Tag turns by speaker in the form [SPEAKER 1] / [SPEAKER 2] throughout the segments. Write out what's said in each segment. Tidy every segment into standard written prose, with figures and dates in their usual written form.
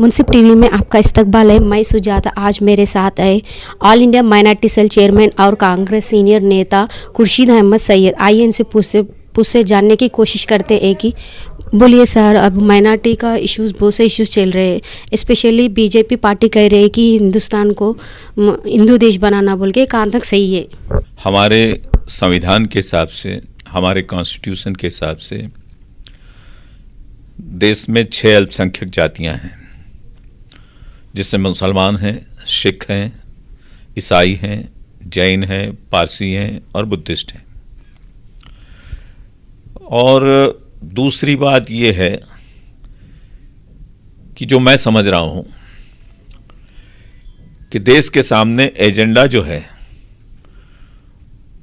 [SPEAKER 1] मुंसिफ TV में आपका इस्तकबाल है। मैं सुजाता। आज मेरे साथ है all India minority cell chairman और कांग्रेस सीनियर नेता खुर्शीद अहमद सैयद। आइए इनसे पूछते जानने की कोशिश करते हैं कि बोलिए सर, अब माइनॉरिटी का इश्यूज़, बहुत से इश्यूज़ चल रहे हैं। स्पेशली बीजेपी पार्टी कह रही है कि हिंदुस्तान को हिंदू देश बनाना, बोल के कहाँ तक सही है?
[SPEAKER 2] हमारे संविधान के हिसाब से, हमारे कॉन्स्टिट्यूशन के हिसाब से देश में 6 अल्पसंख्यक जातियां हैं, जिसमें मुसलमान हैं, सिख हैं, ईसाई हैं, जैन हैं, पारसी हैं और बुद्धिस्ट हैं। और दूसरी बात यह है कि जो मैं समझ रहा हूं कि देश के सामने एजेंडा जो है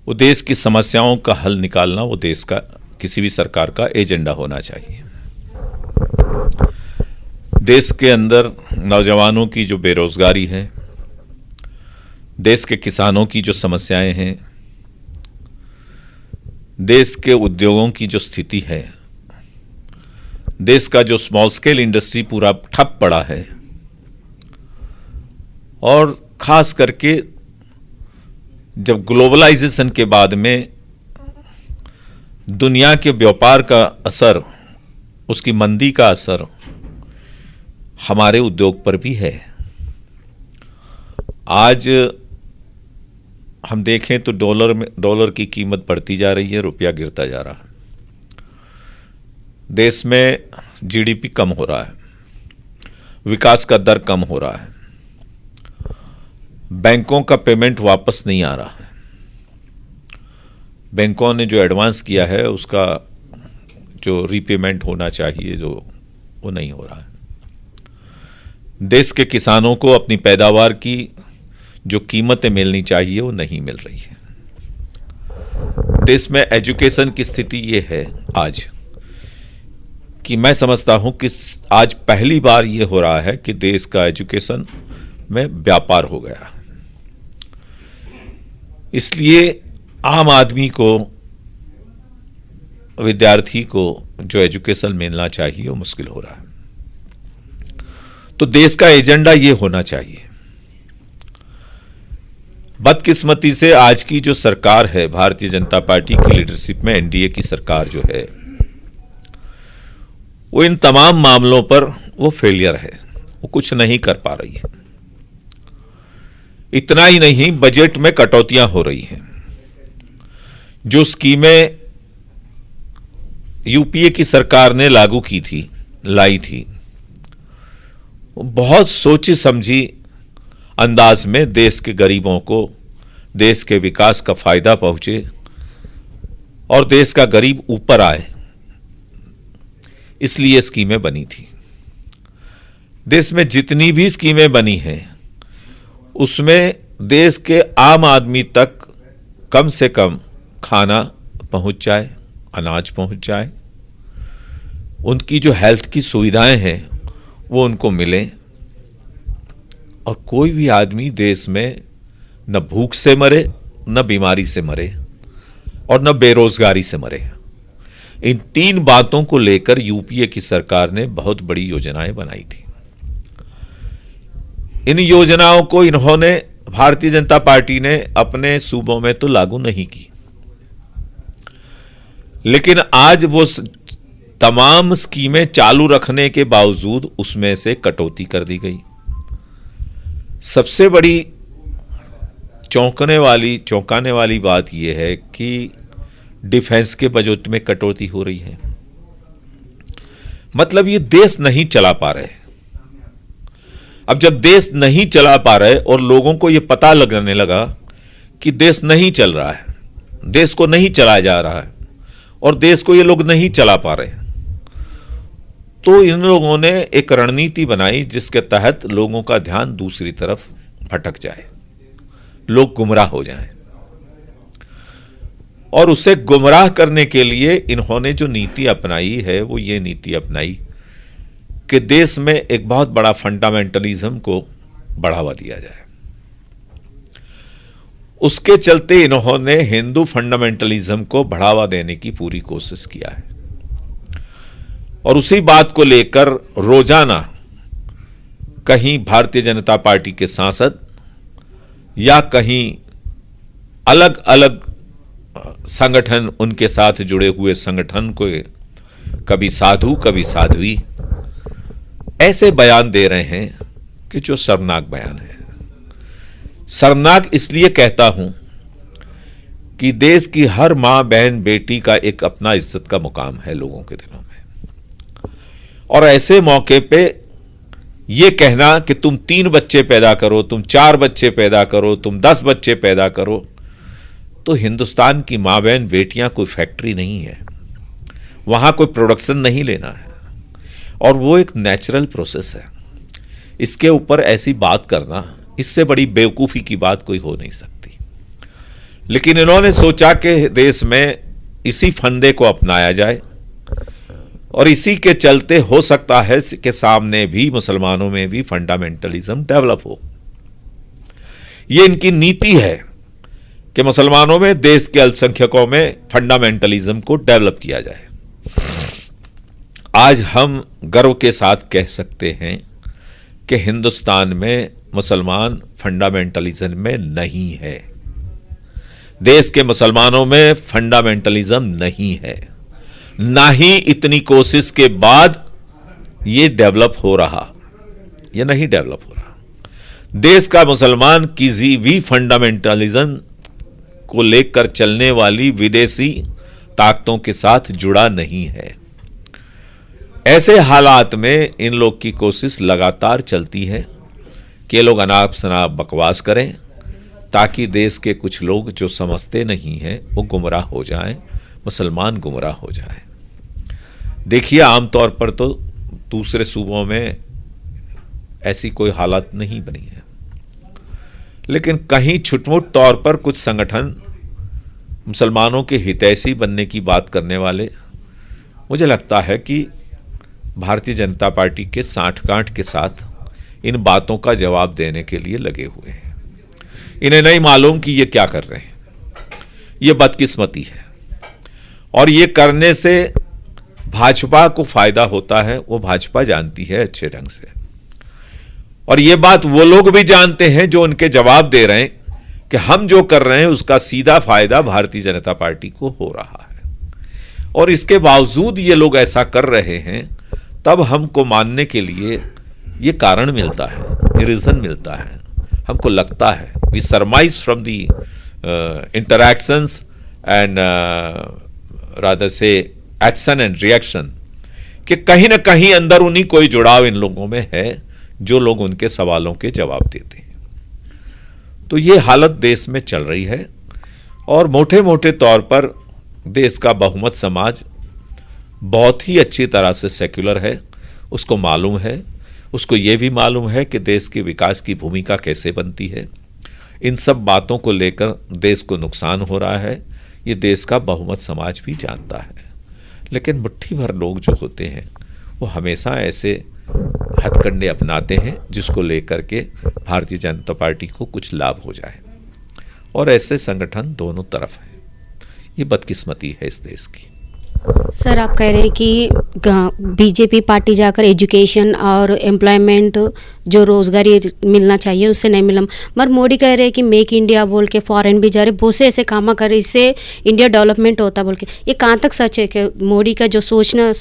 [SPEAKER 2] वो देश की समस्याओं का हल निकालना, वो देश का किसी भी सरकार का एजेंडा होना चाहिए। देश के अंदर नौजवानों की जो बेरोजगारी है, देश के किसानों की जो समस्याएं हैं, देश के उद्योगों की जो स्थिति है, देश का जो स्मॉल स्केल इंडस्ट्री पूरा ठप पड़ा है, और खास करके जब ग्लोबलाइजेशन के बाद में दुनिया के व्यापार का असर, उसकी मंदी का असर हमारे उद्योग पर भी है। आज हम देखें तो डॉलर की कीमत बढ़ती जा रही है, रुपया गिरता जा रहा है। देश में जीडीपी कम हो रहा है, विकास का दर कम हो रहा है, बैंकों का पेमेंट वापस नहीं आ रहा है, बैंकों ने जो एडवांस किया है उसका जो रीपेमेंट होना चाहिए जो वो नहीं हो रहा है। देश के किसानों को अपनी पैदावार की जो कीमतें मिलनी चाहिए वो नहीं मिल रही है। देश में एजुकेशन की स्थिति ये है आज कि मैं समझता हूं कि आज पहली बार ये हो रहा है कि देश का एजुकेशन में व्यापार हो गया। इसलिए आम आदमी को, विद्यार्थी को जो एजुकेशन मिलना चाहिए वो मुश्किल हो रहा है। तो देश का एजेंडा ये होना चाहिए। बदकिस्मती से आज की जो सरकार है, भारतीय जनता पार्टी की लीडरशिप में एनडीए की सरकार जो है, वो इन तमाम मामलों पर वो फेलियर है, वो कुछ नहीं कर पा रही है। इतना ही नहीं, बजट में कटौतियां हो रही हैं। जो स्कीमें यूपीए की सरकार ने लागू की थी, लाई थी, बहुत सोची समझी अंदाज में देश के गरीबों को देश के विकास का फायदा पहुंचे और देश का गरीब ऊपर आए, इसलिए स्कीमें बनी थी। देश में जितनी भी स्कीमें बनी हैं उसमें देश के आम आदमी तक कम से कम खाना पहुंच जाए, अनाज पहुंच जाए, उनकी जो हेल्थ की सुविधाएं हैं वो उनको मिले, और कोई भी आदमी देश में न भूख से मरे, न बीमारी से मरे और न बेरोजगारी से मरे। इन 3 बातों को लेकर यूपीए की सरकार ने बहुत बड़ी योजनाएं बनाई थी। इन योजनाओं को इन्होंने, भारतीय जनता पार्टी ने अपने सूबों में तो लागू नहीं की, लेकिन आज वो तमाम स्कीमें चालू रखने के बावजूद उसमें से कटौती कर दी गई। सबसे बड़ी चौंकाने वाली बात यह है कि डिफेंस के बजट में कटौती हो रही है। मतलब ये देश नहीं चला पा रहे। अब जब देश नहीं चला पा रहे और लोगों को यह पता लगने लगा कि देश नहीं चल रहा है, देश को नहीं चलाया जा रहा है और देश को ये लोग नहीं चला पा रहे, तो इन लोगों ने एक रणनीति बनाई जिसके तहत लोगों का ध्यान दूसरी तरफ भटक जाए, लोग गुमराह हो जाएं। और उसे गुमराह करने के लिए इन्होंने जो नीति अपनाई है वो ये नीति अपनाई कि देश में एक बहुत बड़ा फंडामेंटलिज्म को बढ़ावा दिया जाए। उसके चलते इन्होंने हिंदू फंडामेंटलिज्म को बढ़ावा देने की पूरी कोशिश किया है, और उसी बात को लेकर रोजाना कहीं भारतीय जनता पार्टी के सांसद या कहीं अलग अलग संगठन, उनके साथ जुड़े हुए संगठन को कभी साधु कभी साध्वी ऐसे बयान दे रहे हैं कि जो शर्मनाक बयान है। शर्मनाक इसलिए कहता हूं कि देश की हर मां बहन बेटी का एक अपना इज्जत का मुकाम है लोगों के दिलों में, और ऐसे मौके पे ये कहना कि तुम 3 बच्चे पैदा करो, तुम 4 बच्चे पैदा करो, तुम 10 बच्चे पैदा करो, तो हिंदुस्तान की मां बहन बेटियां कोई फैक्ट्री नहीं है, वहां कोई प्रोडक्शन नहीं लेना है, और वो एक नेचुरल प्रोसेस है। इसके ऊपर ऐसी बात करना, इससे बड़ी बेवकूफ़ी की बात कोई हो नहीं सकती। लेकिन इन्होंने सोचा कि देश में इसी फंदे को अपनाया जाए और इसी के चलते हो सकता है कि सामने भी मुसलमानों में भी फंडामेंटलिज्म डेवलप हो। ये इनकी नीति है कि मुसलमानों में, देश के अल्पसंख्यकों में फंडामेंटलिज्म को डेवलप किया जाए। आज हम गर्व के साथ कह सकते हैं कि हिंदुस्तान में मुसलमान फंडामेंटलिज्म में नहीं है। देश के मुसलमानों में फंडामेंटलिज्म नहीं है, ना ही इतनी कोशिश के बाद ये डेवलप हो रहा, ये नहीं डेवलप हो रहा। देश का मुसलमान किसी भी फंडामेंटलिज्म को लेकर चलने वाली विदेशी ताकतों के साथ जुड़ा नहीं है। ऐसे हालात में इन लोग की कोशिश लगातार चलती है कि ये लोग अनाप शनाप बकवास करें ताकि देश के कुछ लोग जो समझते नहीं हैं वो गुमराह हो जाएं, मुसलमान गुमराह हो जाएं। देखिए, आमतौर पर तो दूसरे सूबों में ऐसी कोई हालत नहीं बनी है, लेकिन कहीं छुटमुट तौर पर कुछ संगठन मुसलमानों के हितैषी बनने की बात करने वाले, मुझे लगता है कि भारतीय जनता पार्टी के सांठ-गांठ के साथ इन बातों का जवाब देने के लिए लगे हुए हैं। इन्हें नहीं मालूम कि ये क्या कर रहे हैं। ये बदकिस्मती है, और ये करने से भाजपा को फायदा होता है, वो भाजपा जानती है अच्छे ढंग से, और ये बात वो लोग भी जानते हैं जो उनके जवाब दे रहे हैं कि हम जो कर रहे हैं उसका सीधा फायदा भारतीय जनता पार्टी को हो रहा है। और इसके बावजूद ये लोग ऐसा कर रहे हैं, तब हमको मानने के लिए ये कारण मिलता है, रीजन मिलता है। हमको लगता है, we surmise from the interactions and rather से एक्शन एंड रिएक्शन, कि कहीं ना कहीं अंदर उन्हीं कोई जुड़ाव इन लोगों में है जो लोग उनके सवालों के जवाब देते हैं। तो ये हालत देश में चल रही है, और मोटे मोटे तौर पर देश का बहुमत समाज बहुत ही अच्छी तरह से सेक्युलर है, उसको मालूम है, उसको ये भी मालूम है कि देश के विकास की भूमिका कैसे बनती है। इन सब बातों को लेकर देश को नुकसान हो रहा है, ये देश का बहुमत समाज भी जानता है। लेकिन मुट्ठी भर लोग जो होते हैं वो हमेशा ऐसे हथकंडे अपनाते हैं जिसको लेकर के भारतीय जनता पार्टी को कुछ लाभ हो जाए, और ऐसे संगठन दोनों तरफ हैं। ये बदकिस्मती है इस देश की।
[SPEAKER 1] सर, आप कह रहे हैं कि बीजेपी पार्टी जाकर एजुकेशन और एम्प्लॉयमेंट, जो रोज़गारी मिलना चाहिए उससे नहीं मिला, मगर मोदी कह रहे हैं कि मेक इंडिया बोल के फॉरेन भी जा रहे, बहुत से ऐसे काम कर रहे, इससे इंडिया डेवलपमेंट होता बोल के। ये कहाँ तक सच है कि मोदी का जो सोचना,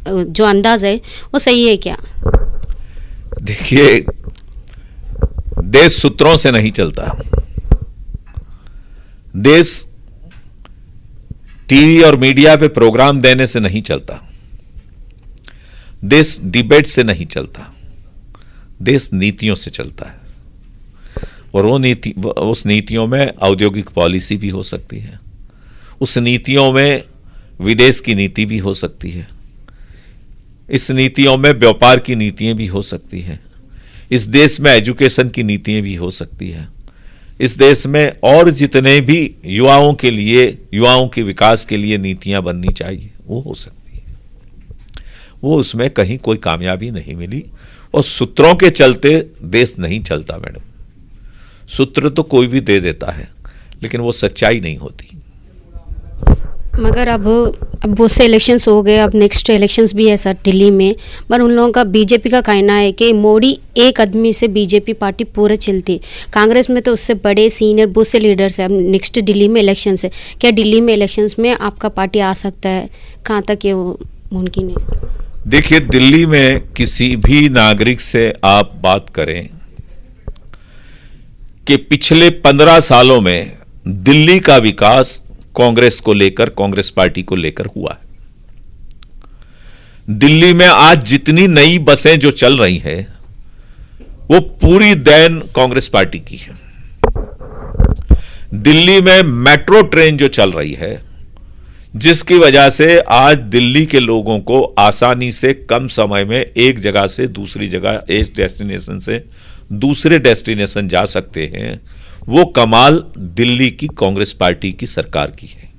[SPEAKER 1] जो अंदाज है वो सही है क्या?
[SPEAKER 2] देखिए, देश सूत्रों से नहीं चलता। देश टीवी और मीडिया पे प्रोग्राम देने से नहीं चलता। देश डिबेट से नहीं चलता। देश नीतियों से चलता है, और वो नीति, उस नीतियों में औद्योगिक पॉलिसी भी हो सकती है, उस नीतियों में विदेश की नीति भी हो सकती है, इस नीतियों में व्यापार की नीतियां भी हो सकती हैं, इस देश में एजुकेशन की नीतियां भी हो सकती हैं, इस देश में और जितने भी युवाओं के लिए, युवाओं के विकास के लिए नीतियां बननी चाहिए वो हो सकती है। वो उसमें कहीं कोई कामयाबी नहीं मिली, और सूत्रों के चलते देश नहीं चलता मैडम। सूत्र तो कोई भी दे देता है, लेकिन वो सच्चाई नहीं होती।
[SPEAKER 1] मगर अब बहुत से इलेक्शंस हो गए, अब नेक्स्ट इलेक्शंस भी है सर दिल्ली में। पर उन लोगों का बीजेपी का कहना है कि मोदी एक आदमी से बीजेपी पार्टी पूरे चलती। कांग्रेस में तो उससे बड़े सीनियर बहुत से लीडर्स हैं। अब नेक्स्ट दिल्ली में इलेक्शंस है, क्या दिल्ली में इलेक्शंस में आपका पार्टी आ सकता है? कहाँ तक ये वो मुमकिन है?
[SPEAKER 2] देखिए, दिल्ली में किसी भी नागरिक से आप बात करें कि पिछले 15 सालों में दिल्ली का विकास कांग्रेस को लेकर, कांग्रेस पार्टी को लेकर हुआ है। दिल्ली में आज जितनी नई बसें जो चल रही हैं वो पूरी देन कांग्रेस पार्टी की है। दिल्ली में मेट्रो ट्रेन जो चल रही है, जिसकी वजह से आज दिल्ली के लोगों को आसानी से कम समय में एक जगह से दूसरी जगह, एक डेस्टिनेशन से दूसरे डेस्टिनेशन जा सकते हैं, वो कमाल दिल्ली की कांग्रेस पार्टी की सरकार की है।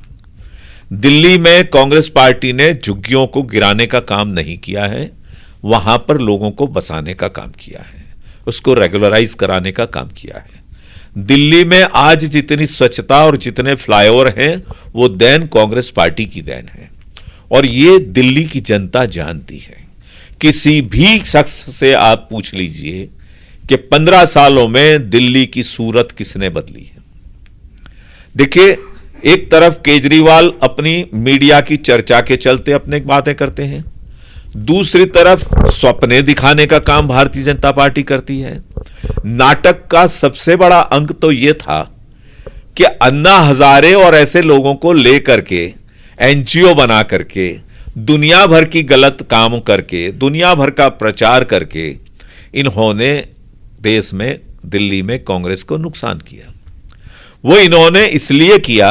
[SPEAKER 2] दिल्ली में कांग्रेस पार्टी ने झुग्गियों को गिराने का काम नहीं किया है, वहां पर लोगों को बसाने का काम किया है, उसको रेगुलराइज कराने का काम किया है। दिल्ली में आज जितनी स्वच्छता और जितने फ्लाईओवर हैं वो देन कांग्रेस पार्टी की देन है, और ये दिल्ली की जनता जानती है। किसी भी शख्स से आप पूछ लीजिए कि 15 सालों में दिल्ली की सूरत किसने बदली है। देखिए, एक तरफ केजरीवाल अपनी मीडिया की चर्चा के चलते अपने बातें करते हैं, दूसरी तरफ सपने दिखाने का काम भारतीय जनता पार्टी करती है। नाटक का सबसे बड़ा अंक तो यह था कि अन्ना हजारे और ऐसे लोगों को लेकर के एनजीओ बना करके, दुनिया भर की गलत काम करके, दुनिया भर का प्रचार करके इन्होंने देश में, दिल्ली में कांग्रेस को नुकसान किया। वो इन्होंने इसलिए किया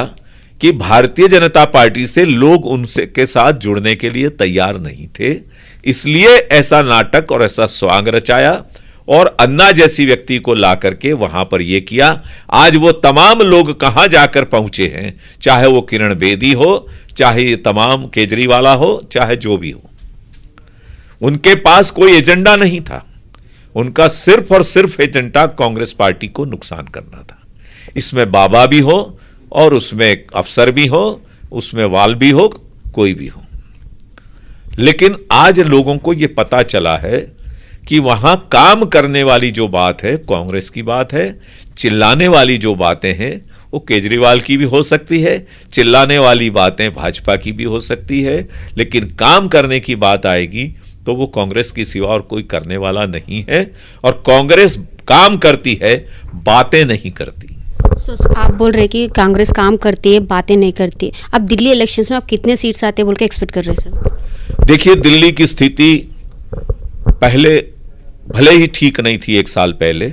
[SPEAKER 2] कि भारतीय जनता पार्टी से लोग उनसे के साथ जुड़ने के लिए तैयार नहीं थे, इसलिए ऐसा नाटक और ऐसा स्वांग रचाया और अन्ना जैसी व्यक्ति को ला करके वहां पर यह किया। आज वो तमाम लोग कहां जाकर पहुंचे हैं, चाहे वो किरण बेदी हो, चाहे ये तमाम केजरीवाला हो, चाहे जो भी हो, उनके पास कोई एजेंडा नहीं था। उनका सिर्फ और सिर्फ एजेंडा कांग्रेस पार्टी को नुकसान करना था। इसमें बाबा भी हो और उसमें अफसर भी हो, उसमें वाल भी हो, कोई भी हो। लेकिन आज लोगों को यह पता चला है कि वहां काम करने वाली जो बात है कांग्रेस की बात है, चिल्लाने वाली जो बातें हैं वो केजरीवाल की भी हो सकती है, चिल्लाने वाली बातें भाजपा की भी हो सकती है, लेकिन काम करने की बात आएगी तो वो कांग्रेस की सिवा और कोई करने वाला नहीं है। और कांग्रेस काम करती है, बातें नहीं करती।
[SPEAKER 1] आप बोल रहे कि कांग्रेस काम करती है, बातें नहीं करती। अब दिल्ली इलेक्शंस में आप कितने सीट्स आते हैं बोल के एक्सपेक्ट कर रहे हैं सर?
[SPEAKER 2] देखिए, दिल्ली की स्थिति पहले भले ही ठीक नहीं थी एक साल पहले,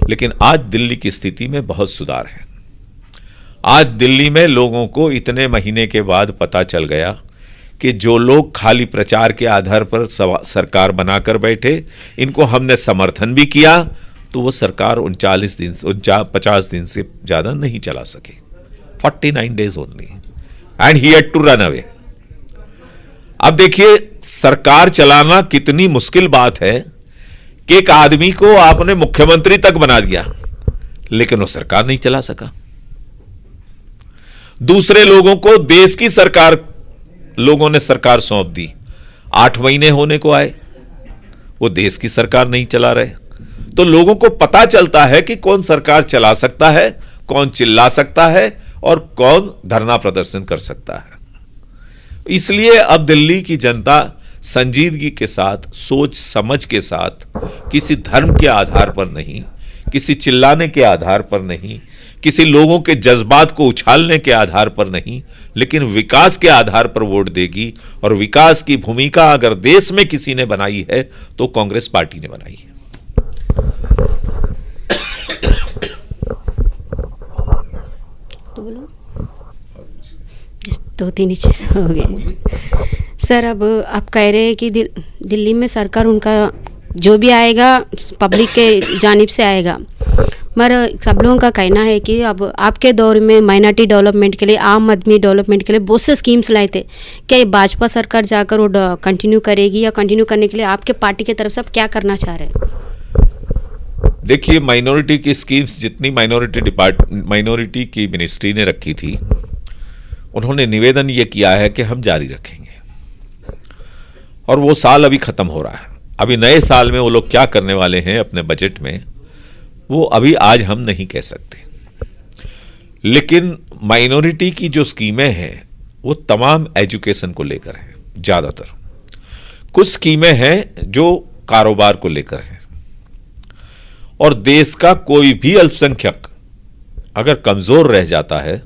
[SPEAKER 2] लेकिन आज दिल्ली की स्थिति में बहुत सुधार है। आज दिल्ली में लोगों को इतने महीने के बाद पता चल गया कि जो लोग खाली प्रचार के आधार पर सरकार बनाकर बैठे, इनको हमने समर्थन भी किया, तो वो सरकार 50 दिन से ज्यादा नहीं चला सके। 49 days only and he had to run away. अब देखिए, सरकार चलाना कितनी मुश्किल बात है कि एक आदमी को आपने मुख्यमंत्री तक बना दिया, लेकिन वो सरकार नहीं चला सका। दूसरे लोगों को देश की सरकार, लोगों ने सरकार सौंप दी, 8 महीने होने को आए, वो देश की सरकार नहीं चला रहे। तो लोगों को पता चलता है कि कौन सरकार चला सकता है, कौन चिल्ला सकता है और कौन धरना प्रदर्शन कर सकता है। इसलिए अब दिल्ली की जनता संजीदगी के साथ, सोच समझ के साथ, किसी धर्म के आधार पर नहीं, किसी चिल्लाने के आधार पर नहीं, किसी लोगों के जज्बात को उछालने के आधार पर नहीं, लेकिन विकास के आधार पर वोट देगी। और विकास की भूमिका अगर देश में किसी ने बनाई है तो कांग्रेस पार्टी ने बनाई है।
[SPEAKER 1] तो बोलो, 2-3 ही चीज हो गए सर। अब आप कह रहे हैं कि दिल्ली में सरकार उनका जो भी आएगा पब्लिक के जानिब से आएगा, मगर सब लोगों का कहना है कि अब आपके दौर में माइनॉरिटी डेवलपमेंट के लिए, आम आदमी डेवलपमेंट के लिए बहुत से स्कीम्स लाए थे। क्या ये भाजपा सरकार जाकर वो कंटिन्यू करेगी, या कंटिन्यू करने के लिए आपके पार्टी की तरफ से आप क्या करना चाह रहे हैं?
[SPEAKER 2] देखिए, माइनॉरिटी की स्कीम्स जितनी माइनॉरिटी की मिनिस्ट्री ने रखी थी, उन्होंने निवेदन ये किया है कि हम जारी रखेंगे। और वो साल अभी खत्म हो रहा है, अभी नए साल में वो लोग क्या करने वाले हैं अपने बजट में, वो अभी आज हम नहीं कह सकते। लेकिन माइनॉरिटी की जो स्कीमें हैं वो तमाम एजुकेशन को लेकर हैं, ज़्यादातर। कुछ स्कीमें हैं जो कारोबार को लेकर हैं। और देश का कोई भी अल्पसंख्यक अगर कमज़ोर रह जाता है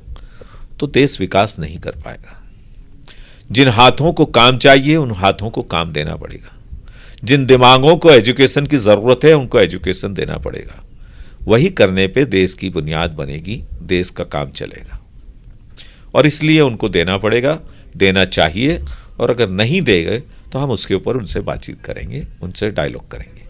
[SPEAKER 2] तो देश विकास नहीं कर पाएगा। जिन हाथों को काम चाहिए उन हाथों को काम देना पड़ेगा। जिन दिमागों को एजुकेशन की ज़रूरत है उनको एजुकेशन देना पड़ेगा। वही करने पे देश की बुनियाद बनेगी, देश का काम चलेगा। और इसलिए उनको देना पड़ेगा, देना चाहिए। और अगर नहीं देंगे तो हम उसके ऊपर उनसे बातचीत करेंगे, उनसे डायलॉग करेंगे।